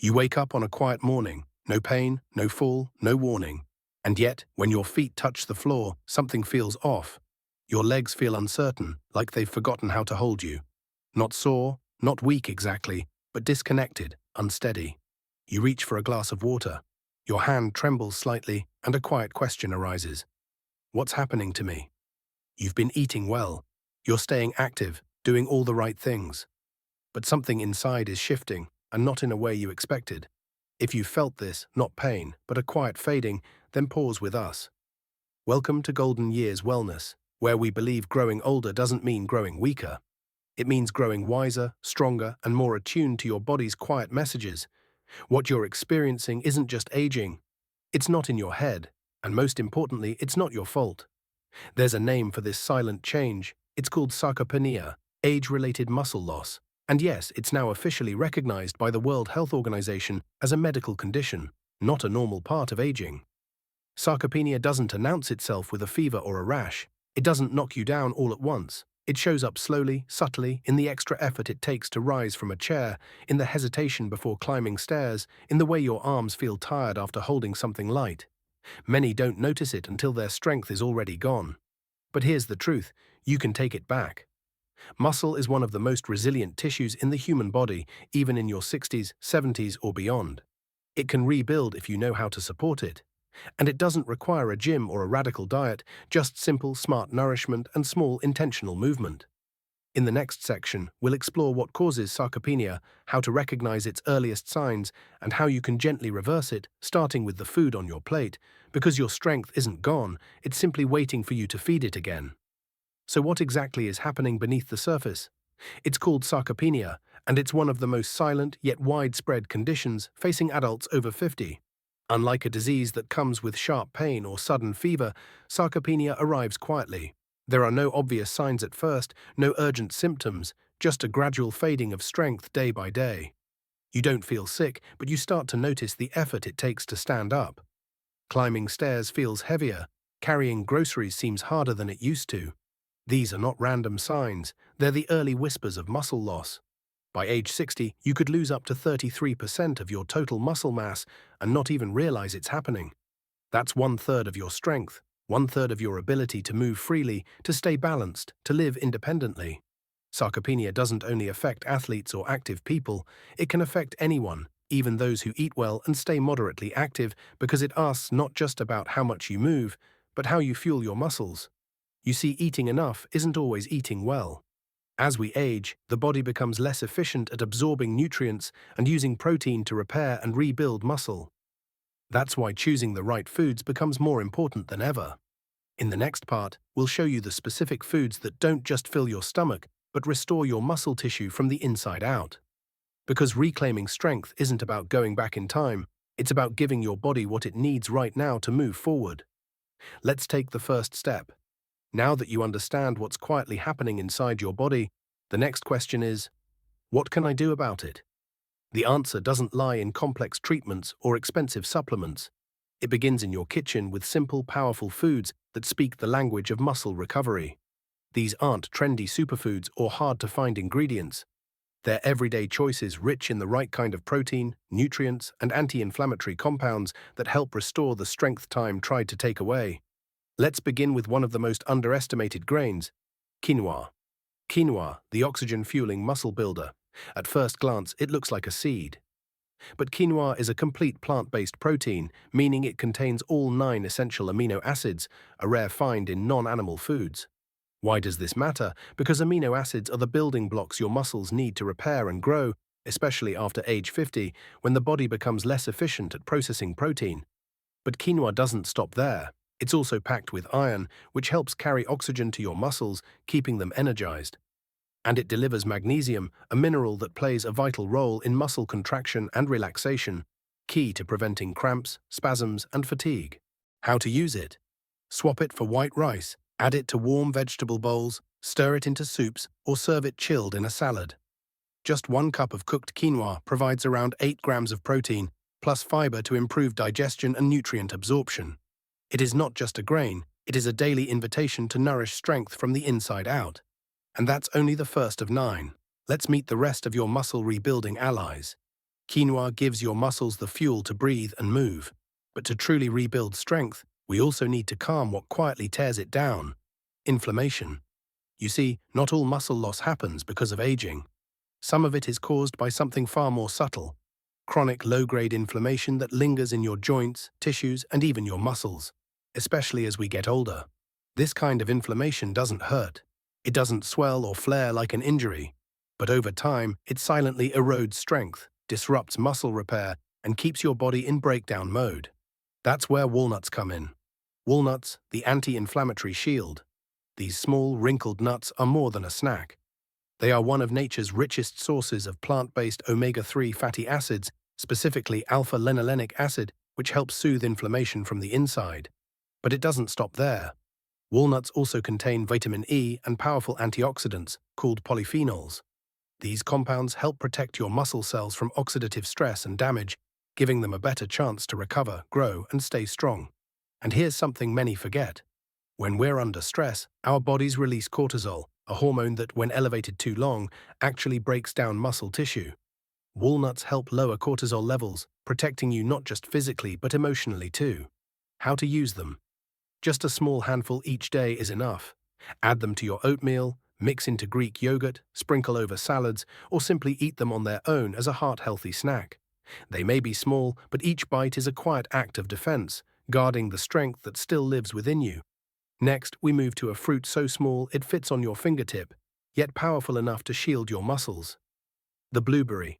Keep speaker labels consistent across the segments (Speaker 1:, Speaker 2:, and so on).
Speaker 1: You wake up on a quiet morning, no pain, no fall, no warning. And yet, when your feet touch the floor, something feels off. Your legs feel uncertain, like they've forgotten how to hold you. Not sore, not weak exactly, but disconnected, unsteady. You reach for a glass of water. Your hand trembles slightly, and a quiet question arises. What's happening to me? You've been eating well. You're staying active, doing all the right things. But something inside is shifting, and not in a way you expected. If you felt this, not pain, but a quiet fading, then pause with us. Welcome to Golden Years Wellness, where we believe growing older doesn't mean growing weaker. It means growing wiser, stronger, and more attuned to your body's quiet messages. What you're experiencing isn't just aging. It's not in your head, and most importantly, it's not your fault. There's a name for this silent change. It's called sarcopenia, age-related muscle loss. And yes, it's now officially recognized by the World Health Organization as a medical condition, not a normal part of aging. Sarcopenia doesn't announce itself with a fever or a rash. It doesn't knock you down all at once. It shows up slowly, subtly, in the extra effort it takes to rise from a chair, in the hesitation before climbing stairs, in the way your arms feel tired after holding something light. Many don't notice it until their strength is already gone. But here's the truth, you can take it back. Muscle is one of the most resilient tissues in the human body, even in your 60s, 70s, or beyond. It can rebuild if you know how to support it. And it doesn't require a gym or a radical diet, just simple, smart nourishment and small, intentional movement. In the next section, we'll explore what causes sarcopenia, how to recognize its earliest signs, and how you can gently reverse it, starting with the food on your plate, because your strength isn't gone, it's simply waiting for you to feed it again. So what exactly is happening beneath the surface? It's called sarcopenia, and it's one of the most silent yet widespread conditions facing adults over 50. Unlike a disease that comes with sharp pain or sudden fever, sarcopenia arrives quietly. There are no obvious signs at first, no urgent symptoms, just a gradual fading of strength day by day. You don't feel sick, but you start to notice the effort it takes to stand up. Climbing stairs feels heavier, carrying groceries seems harder than it used to. These are not random signs, they're the early whispers of muscle loss. By age 60, you could lose up to 33% of your total muscle mass and not even realize it's happening. That's 1/3 of your strength, 1/3 of your ability to move freely, to stay balanced, to live independently. Sarcopenia doesn't only affect athletes or active people, it can affect anyone, even those who eat well and stay moderately active, because it asks not just about how much you move, but how you fuel your muscles. You see, eating enough isn't always eating well. As we age, the body becomes less efficient at absorbing nutrients and using protein to repair and rebuild muscle. That's why choosing the right foods becomes more important than ever. In the next part, we'll show you the specific foods that don't just fill your stomach, but restore your muscle tissue from the inside out. Because reclaiming strength isn't about going back in time, it's about giving your body what it needs right now to move forward. Let's take the first step. Now that you understand what's quietly happening inside your body, the next question is, what can I do about it? The answer doesn't lie in complex treatments or expensive supplements. It begins in your kitchen with simple, powerful foods that speak the language of muscle recovery. These aren't trendy superfoods or hard-to-find ingredients. They're everyday choices rich in the right kind of protein, nutrients, and anti-inflammatory compounds that help restore the strength time tried to take away. Let's begin with one of the most underestimated grains, quinoa. Quinoa, the oxygen-fueling muscle builder. At first glance, it looks like a seed. But quinoa is a complete plant-based protein, meaning it contains all 9 essential amino acids, a rare find in non-animal foods. Why does this matter? Because amino acids are the building blocks your muscles need to repair and grow, especially after age 50, when the body becomes less efficient at processing protein. But quinoa doesn't stop there. It's also packed with iron, which helps carry oxygen to your muscles, keeping them energized. And it delivers magnesium, a mineral that plays a vital role in muscle contraction and relaxation, key to preventing cramps, spasms, and fatigue. How to use it? Swap it for white rice, add it to warm vegetable bowls, stir it into soups, or serve it chilled in a salad. Just 1 cup of cooked quinoa provides around 8 grams of protein, plus fiber to improve digestion and nutrient absorption. It is not just a grain, it is a daily invitation to nourish strength from the inside out. And that's only the first of 9. Let's meet the rest of your muscle rebuilding allies. Quinoa gives your muscles the fuel to breathe and move. But to truly rebuild strength, we also need to calm what quietly tears it down: inflammation. You see, not all muscle loss happens because of aging. Some of it is caused by something far more subtle: chronic low-grade inflammation that lingers in your joints, tissues, and even your muscles, especially as we get older. This kind of inflammation doesn't hurt. It doesn't swell or flare like an injury. But over time, it silently erodes strength, disrupts muscle repair, and keeps your body in breakdown mode. That's where walnuts come in. Walnuts, the anti-inflammatory shield. These small, wrinkled nuts are more than a snack. They are one of nature's richest sources of plant-based omega-3 fatty acids, specifically alpha-linolenic acid, which helps soothe inflammation from the inside. But it doesn't stop there. Walnuts also contain vitamin E and powerful antioxidants, called polyphenols. These compounds help protect your muscle cells from oxidative stress and damage, giving them a better chance to recover, grow, and stay strong. And here's something many forget. When we're under stress, our bodies release cortisol, a hormone that, when elevated too long, actually breaks down muscle tissue. Walnuts help lower cortisol levels, protecting you not just physically but emotionally too. How to use them? Just a small handful each day is enough. Add them to your oatmeal, mix into Greek yogurt, sprinkle over salads, or simply eat them on their own as a heart-healthy snack. They may be small, but each bite is a quiet act of defense, guarding the strength that still lives within you. Next, we move to a fruit so small it fits on your fingertip, yet powerful enough to shield your muscles. The blueberry.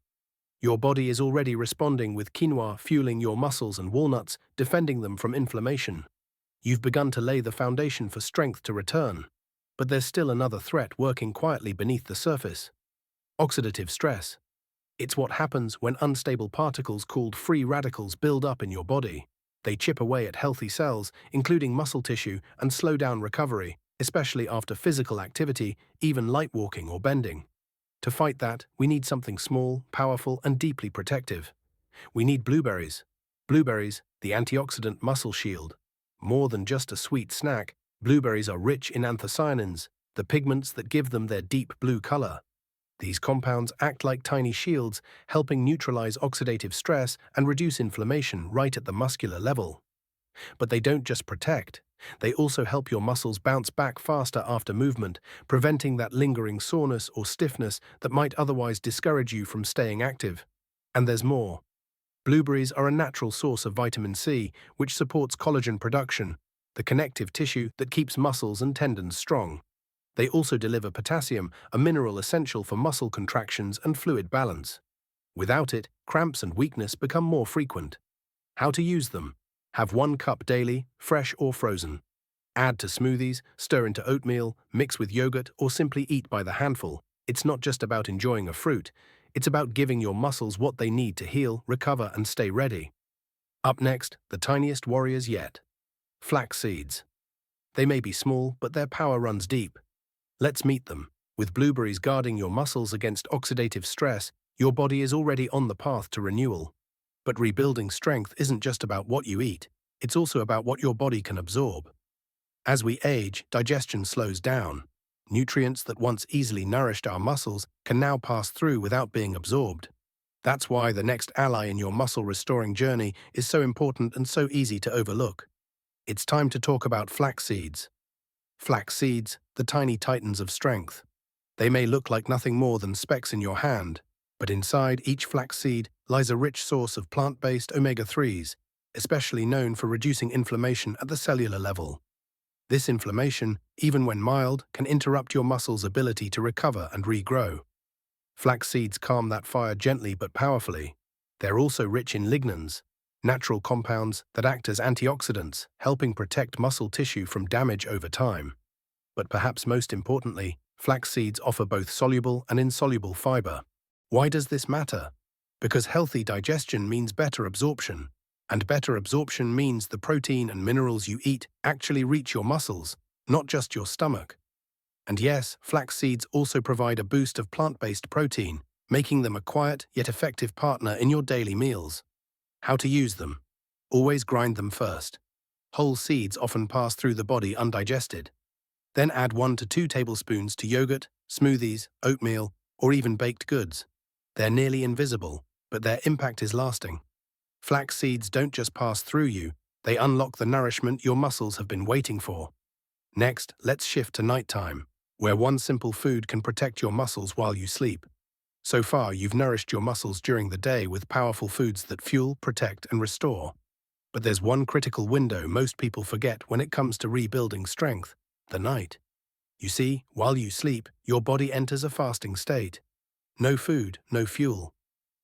Speaker 1: Your body is already responding, with quinoa fueling your muscles and walnuts defending them from inflammation. You've begun to lay the foundation for strength to return. But there's still another threat working quietly beneath the surface: oxidative stress. It's what happens when unstable particles called free radicals build up in your body. They chip away at healthy cells, including muscle tissue, and slow down recovery, especially after physical activity, even light walking or bending. To fight that, we need something small, powerful, and deeply protective. We need blueberries. Blueberries, the antioxidant muscle shield. More than just a sweet snack, blueberries are rich in anthocyanins, the pigments that give them their deep blue color. These compounds act like tiny shields, helping neutralize oxidative stress and reduce inflammation right at the muscular level. But they don't just protect. They also help your muscles bounce back faster after movement, preventing that lingering soreness or stiffness that might otherwise discourage you from staying active. And there's more. Blueberries are a natural source of vitamin C, which supports collagen production, the connective tissue that keeps muscles and tendons strong. They also deliver potassium, a mineral essential for muscle contractions and fluid balance. Without it, cramps and weakness become more frequent. How to use them? Have 1 cup daily, fresh or frozen. Add to smoothies, stir into oatmeal, mix with yogurt, or simply eat by the handful. It's not just about enjoying a fruit. It's about giving your muscles what they need to heal, recover, and stay ready. Up next, the tiniest warriors yet: flax seeds. They may be small, but their power runs deep. Let's meet them. With blueberries guarding your muscles against oxidative stress, your body is already on the path to renewal. But rebuilding strength isn't just about what you eat. It's also about what your body can absorb. As we age, digestion slows down. Nutrients that once easily nourished our muscles can now pass through without being absorbed. That's why the next ally in your muscle-restoring journey is so important and so easy to overlook. It's time to talk about flax seeds. Flax seeds, the tiny titans of strength. They may look like nothing more than specks in your hand, but inside each flax seed lies a rich source of plant-based omega-3s, especially known for reducing inflammation at the cellular level. This inflammation, even when mild, can interrupt your muscles' ability to recover and regrow. Flax seeds calm that fire gently but powerfully. They're also rich in lignans, natural compounds that act as antioxidants, helping protect muscle tissue from damage over time. But perhaps most importantly, flax seeds offer both soluble and insoluble fiber. Why does this matter? Because healthy digestion means better absorption, and better absorption means the protein and minerals you eat actually reach your muscles, not just your stomach. And yes, flax seeds also provide a boost of plant-based protein, making them a quiet yet effective partner in your daily meals. How to use them? Always grind them first. Whole seeds often pass through the body undigested. Then add 1 to 2 tablespoons to yogurt, smoothies, oatmeal, or even baked goods. They're nearly invisible, but their impact is lasting. Flax seeds don't just pass through you, they unlock the nourishment your muscles have been waiting for. Next, let's shift to nighttime, where one simple food can protect your muscles while you sleep. So far, you've nourished your muscles during the day with powerful foods that fuel, protect, and restore. But there's one critical window most people forget when it comes to rebuilding strength: the night. You see, while you sleep, your body enters a fasting state. No food, no fuel.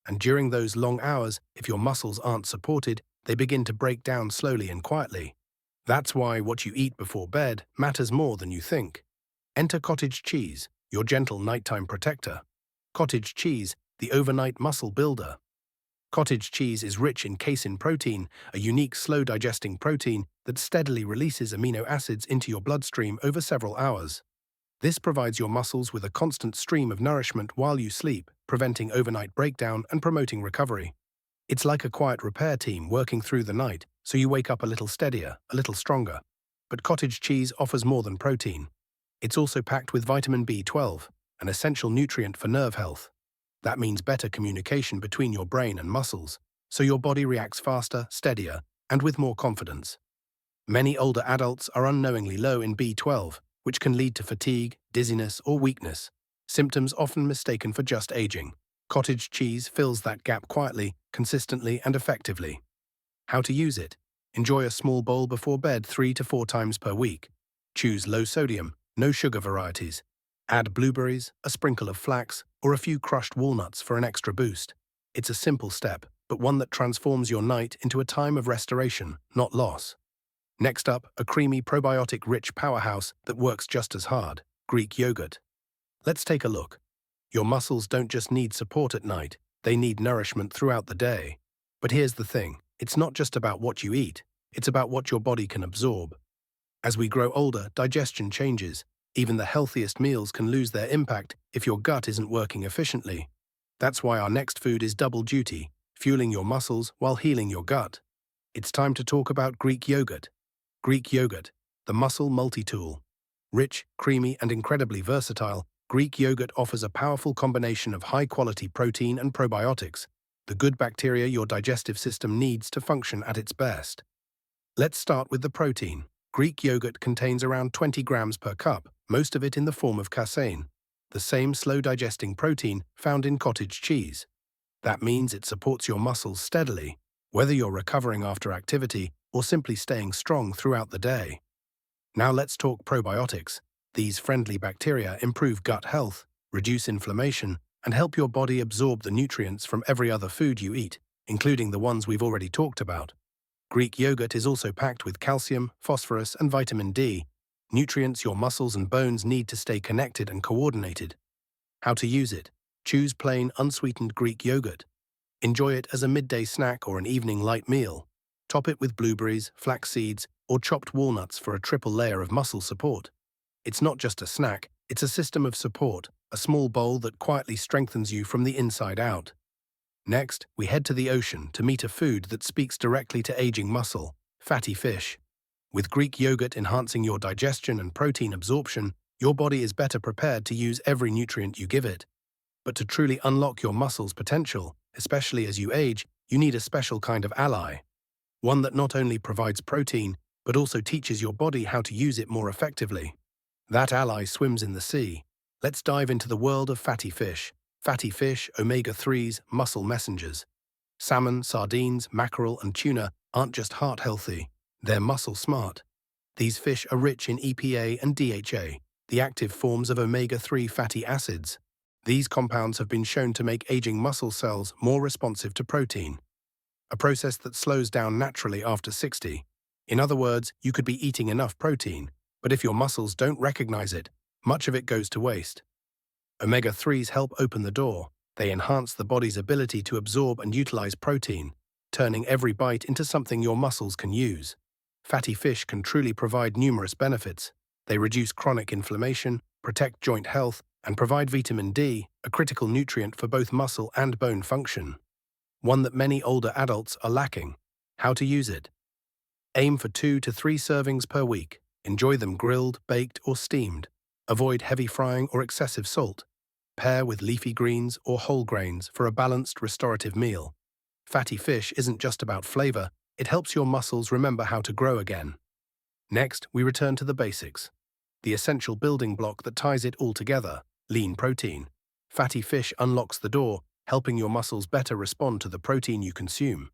Speaker 1: And during those long hours, if your muscles aren't supported, they begin to break down slowly and quietly. That's why what you eat before bed matters more than you think. Enter cottage cheese, your gentle nighttime protector. Cottage cheese, the overnight muscle builder. Cottage cheese is rich in casein protein, a unique slow-digesting protein that steadily releases amino acids into your bloodstream over several hours. This provides your muscles with a constant stream of nourishment while you sleep, preventing overnight breakdown and promoting recovery. It's like a quiet repair team working through the night, so you wake up a little steadier, a little stronger. But cottage cheese offers more than protein. It's also packed with vitamin B12, an essential nutrient for nerve health. That means better communication between your brain and muscles, so your body reacts faster, steadier, and with more confidence. Many older adults are unknowingly low in B12, which can lead to fatigue, dizziness, or weakness, symptoms often mistaken for just aging. Cottage cheese fills that gap quietly, consistently, and effectively. How to use it? Enjoy a small bowl before bed 3 to 4 times per week. Choose low sodium, no sugar varieties. Add blueberries, a sprinkle of flax, or a few crushed walnuts for an extra boost. It's a simple step, but one that transforms your night into a time of restoration, not loss. Next up, a creamy probiotic-rich powerhouse that works just as hard: Greek yogurt. Let's take a look. Your muscles don't just need support at night, they need nourishment throughout the day. But here's the thing, it's not just about what you eat, it's about what your body can absorb. As we grow older, digestion changes. Even the healthiest meals can lose their impact if your gut isn't working efficiently. That's why our next food is double duty, fueling your muscles while healing your gut. It's time to talk about Greek yogurt. Greek yogurt, the muscle multi-tool. Rich, creamy, and incredibly versatile, Greek yogurt offers a powerful combination of high-quality protein and probiotics, the good bacteria your digestive system needs to function at its best. Let's start with the protein. Greek yogurt contains around 20 grams per cup, most of it in the form of casein, the same slow-digesting protein found in cottage cheese. That means it supports your muscles steadily, whether you're recovering after activity or simply staying strong throughout the day. Now let's talk probiotics. These friendly bacteria improve gut health, reduce inflammation, and help your body absorb the nutrients from every other food you eat, including the ones we've already talked about. Greek yogurt is also packed with calcium, phosphorus, and vitamin D, nutrients your muscles and bones need to stay connected and coordinated. How to use it? Choose plain, unsweetened Greek yogurt. Enjoy it as a midday snack or an evening light meal. Top it with blueberries, flax seeds, or chopped walnuts for a triple layer of muscle support. It's not just a snack, it's a system of support, a small bowl that quietly strengthens you from the inside out. Next, we head to the ocean to meet a food that speaks directly to aging muscle: fatty fish. With Greek yogurt enhancing your digestion and protein absorption, your body is better prepared to use every nutrient you give it. But to truly unlock your muscles' potential, especially as you age, you need a special kind of ally. One that not only provides protein, but also teaches your body how to use it more effectively. That ally swims in the sea. Let's dive into the world of fatty fish. Fatty fish, omega-3s, muscle messengers. Salmon, sardines, mackerel, and tuna aren't just heart-healthy, they're muscle-smart. These fish are rich in EPA and DHA, the active forms of omega-3 fatty acids. These compounds have been shown to make aging muscle cells more responsive to protein, a process that slows down naturally after 60. In other words, you could be eating enough protein, but if your muscles don't recognize it, much of it goes to waste. Omega-3s help open the door. They enhance the body's ability to absorb and utilize protein, turning every bite into something your muscles can use. Fatty fish can truly provide numerous benefits. They reduce chronic inflammation, protect joint health, and provide vitamin D, a critical nutrient for both muscle and bone function. One that many older adults are lacking. How to use it? Aim for 2 to 3 servings per week. Enjoy them grilled, baked, or steamed. Avoid heavy frying or excessive salt. Pair with leafy greens or whole grains for a balanced, restorative meal. Fatty fish isn't just about flavor, it helps your muscles remember how to grow again. Next, we return to the basics. The essential building block that ties it all together, lean protein. Fatty fish unlocks the door, helping your muscles better respond to the protein you consume.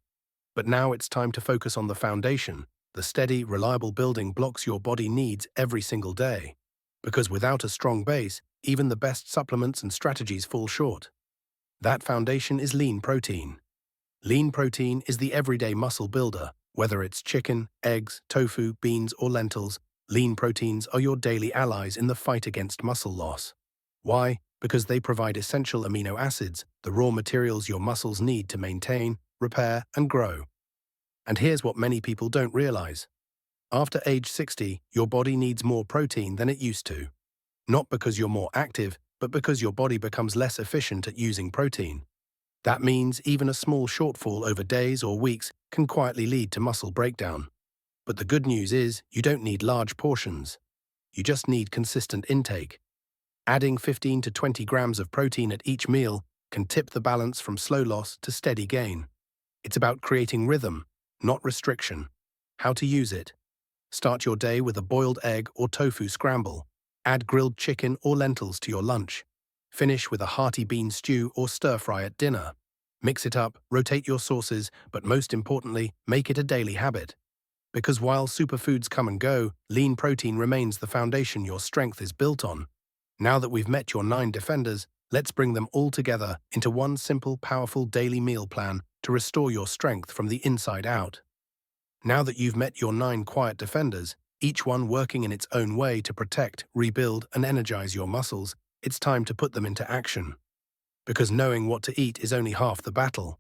Speaker 1: But now it's time to focus on the foundation, the steady, reliable building blocks your body needs every single day. Because without a strong base, even the best supplements and strategies fall short. That foundation is lean protein. Lean protein is the everyday muscle builder. Whether it's chicken, eggs, tofu, beans, or lentils, lean proteins are your daily allies in the fight against muscle loss. Why? Because they provide essential amino acids, the raw materials your muscles need to maintain, repair, and grow. And here's what many people don't realize. After age 60, your body needs more protein than it used to. Not because you're more active, but because your body becomes less efficient at using protein. That means even a small shortfall over days or weeks can quietly lead to muscle breakdown. But the good news is you don't need large portions. You just need consistent intake. Adding 15 to 20 grams of protein at each meal can tip the balance from slow loss to steady gain. It's about creating rhythm, not restriction. How to use it? Start your day with a boiled egg or tofu scramble. Add grilled chicken or lentils to your lunch. Finish with a hearty bean stew or stir-fry at dinner. Mix it up, rotate your sauces, but most importantly, make it a daily habit. Because while superfoods come and go, lean protein remains the foundation your strength is built on. Now that we've met your 9 defenders, let's bring them all together into one simple, powerful daily meal plan to restore your strength from the inside out. Now that you've met your 9 quiet defenders, each one working in its own way to protect, rebuild, and energize your muscles, it's time to put them into action. Because knowing what to eat is only half the battle.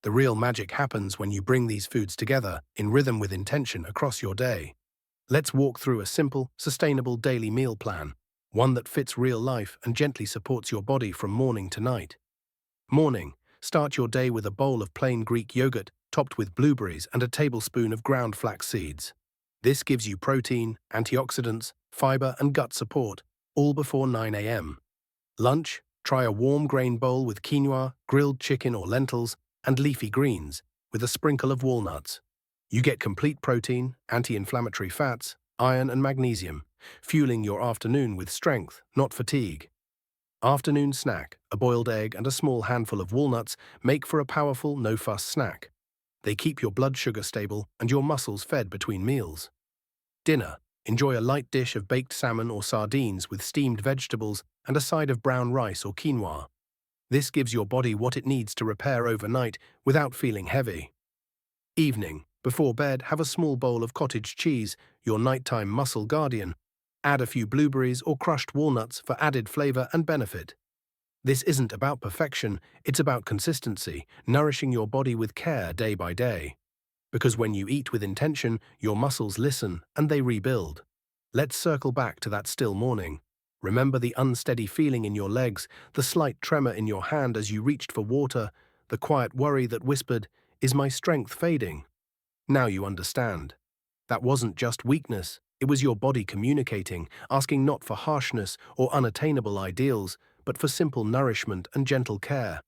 Speaker 1: The real magic happens when you bring these foods together, in rhythm with intention across your day. Let's walk through a simple, sustainable daily meal plan, one that fits real life and gently supports your body from morning to night. Morning. Start your day with a bowl of plain Greek yogurt, topped with blueberries and a tablespoon of ground flax seeds. This gives you protein, antioxidants, fiber, and gut support, all before 9 a.m. Lunch. Try a warm grain bowl with quinoa, grilled chicken or lentils, and leafy greens, with a sprinkle of walnuts. You get complete protein, anti-inflammatory fats, iron and magnesium, fueling your afternoon with strength, not fatigue. Afternoon snack, a boiled egg and a small handful of walnuts make for a powerful, no-fuss snack. They keep your blood sugar stable and your muscles fed between meals. Dinner. Enjoy a light dish of baked salmon or sardines with steamed vegetables and a side of brown rice or quinoa. This gives your body what it needs to repair overnight without feeling heavy. Evening. Before bed, have a small bowl of cottage cheese, your nighttime muscle guardian. Add a few blueberries or crushed walnuts for added flavor and benefit. This isn't about perfection, it's about consistency, nourishing your body with care day by day. Because when you eat with intention, your muscles listen and they rebuild. Let's circle back to that still morning. Remember the unsteady feeling in your legs, the slight tremor in your hand as you reached for water, the quiet worry that whispered, "Is my strength fading?" Now you understand. That wasn't just weakness, it was your body communicating, asking not for harshness or unattainable ideals, but for simple nourishment and gentle care.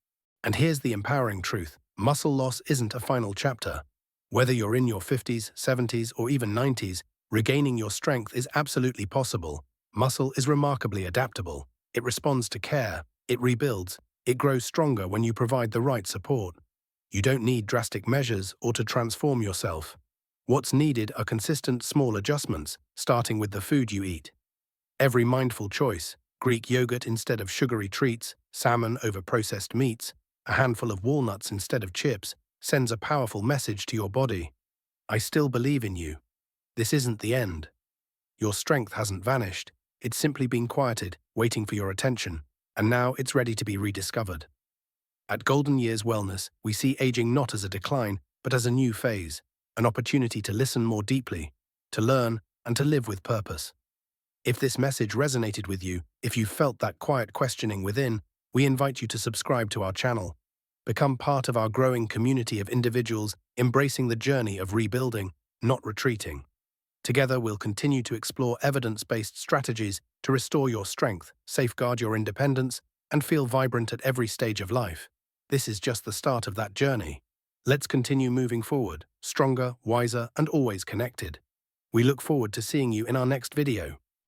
Speaker 1: And here's the empowering truth: muscle loss isn't a final chapter. Whether you're in your 50s, 70s, or even 90s, regaining your strength is absolutely possible. Muscle is remarkably adaptable. It responds to care, it rebuilds, it grows stronger when you provide the right support. You don't need drastic measures or to transform yourself. What's needed are consistent small adjustments, starting with the food you eat. Every mindful choice, Greek yogurt instead of sugary treats, salmon over processed meats, a handful of walnuts instead of chips, sends a powerful message to your body. I still believe in you. This isn't the end. Your strength hasn't vanished. It's simply been quieted, waiting for your attention, and now it's ready to be rediscovered. At Golden Years Wellness, we see aging not as a decline, but as a new phase, an opportunity to listen more deeply, to learn, and to live with purpose. If this message resonated with you, if you felt that quiet questioning within, we invite you to subscribe to our channel. Become part of our growing community of individuals embracing the journey of rebuilding, not retreating. Together, we'll continue to explore evidence-based strategies to restore your strength, safeguard your independence, and feel vibrant at every stage of life. This is just the start of that journey. Let's continue moving forward, stronger, wiser, and always connected. We look forward to seeing you in our next video.